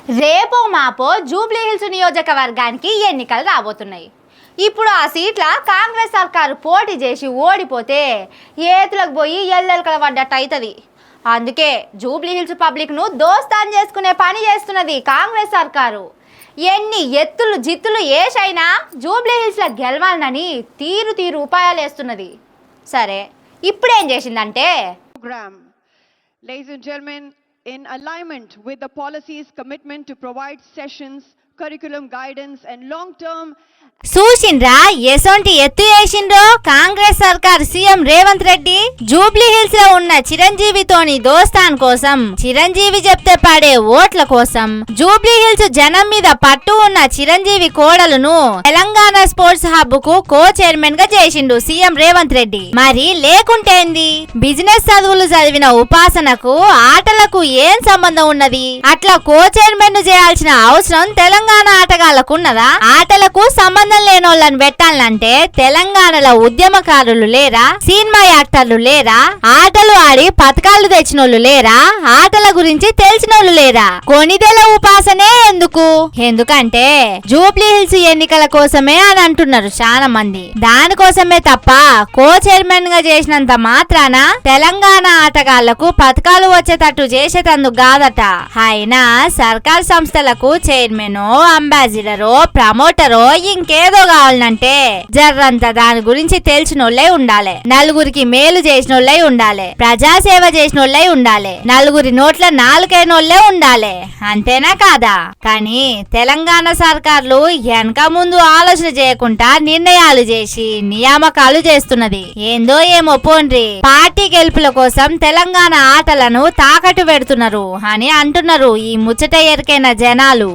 రేపో మాపో జూబ్లీహిల్స్ నియోజకవర్గానికి ఎన్నికలు రాబోతున్నాయి. ఇప్పుడు ఆ సీట్ల కాంగ్రెస్ సర్కారు పోటీ చేసి ఓడిపోతే ఏతులకు పోయి ఎల్లెలకల పడ్డట్టు అవుతుంది. అందుకే జూబ్లీహిల్స్ పబ్లిక్ను దోస్తాన్ చేసుకునే పని చేస్తున్నది కాంగ్రెస్ సర్కారు. ఎన్ని ఎత్తులు జిత్తులు ఏసైనా జూబ్లీహిల్స్లో గెలవాలని తీరు ఉపాయాలు వేస్తున్నది. సరే, ఇప్పుడేం చేసిందంటే Ladies and gentlemen, in alignment with the policy's commitment to provide sessions, curriculum guidance and long-term చూసిండ్రా ఎసొంటి ఎత్తు వేసిండ్రో కాంగ్రెస్ సర్కార్ సీఎం రేవంత్ రెడ్డి. జూబ్లీహిల్స్ లో ఉన్న చిరంజీవితోని దోస్తాన్ కోసం, చిరంజీవి చెప్తే పాడే ఓట్ల కోసం జూబ్లీహిల్స్ జనం మీద పట్టు ఉన్న చిరంజీవి కోడలును తెలంగాణ స్పోర్ట్స్ హబ్ కు కో చైర్మన్ గా చేసిండు సీఎం రేవంత్ రెడ్డి. మరి లేకుంటేంది, బిజినెస్ చదువులు చదివిన ఉపాసనకు ఆటలకు ఏం సంబంధం ఉన్నది? అట్లా కో చైర్మన్ ను చేయాల్సిన అవసరం తెలంగాణ ఆటగాళ్లకున్నదా? ఆటలకు సంబంధం లేనోళ్ళని పెట్టాలంటే తెలంగాణలో ఉద్యమకారులు లేరా? సినిమా యాక్టర్లు లేరా? ఆటలు ఆడి పథకాలు తెచ్చినోళ్ళు లేరా? ఆటల గురించి తెలిసినోళ్ళు లేరా? కొనిదెల ఉపాసనే ఎందుకు? ఎందుకంటే జూబ్లీహిల్స్ ఎన్నికల కోసమే అని అంటున్నారు చాలా మంది. దానికోసమే తప్ప కో చైర్మన్ గా చేసినంత మాత్రాన తెలంగాణ ఆటగాళ్లకు పథకాలు వచ్చేటట్టు చేసేటందుకు కాదట. అయినా సర్కార్ సంస్థలకు చైర్మనో, అంబాసిడరో, ప్రమోటరో ఇంకేదో కావాలంటే జర్రంతా దాని గురించి తెలిసినోళ్ళే ఉండాలి. నలుగురికి మేలు చేసినోళ్ళే ఉండాలి. ప్రజాసేవ చేసినోళ్ళే ఉండాలి. నలుగురి నోట్ల నాలుకైనోళ్ళే ఉండాలి. అంతేనా కాదా? కానీ తెలంగాణ సర్కార్లు వెనక ముందు ఆలోచన చేయకుండా నిర్ణయాలు చేసి నియామకాలు చేస్తున్నది. ఏందో ఏమో పోండ్రి, పార్టీ గెలుపుల కోసం తెలంగాణ ఆటలను తాకట్టు పెడుతున్నారు అని అంటున్నారు ఈ ముచ్చట ఎరికైన జనాలు.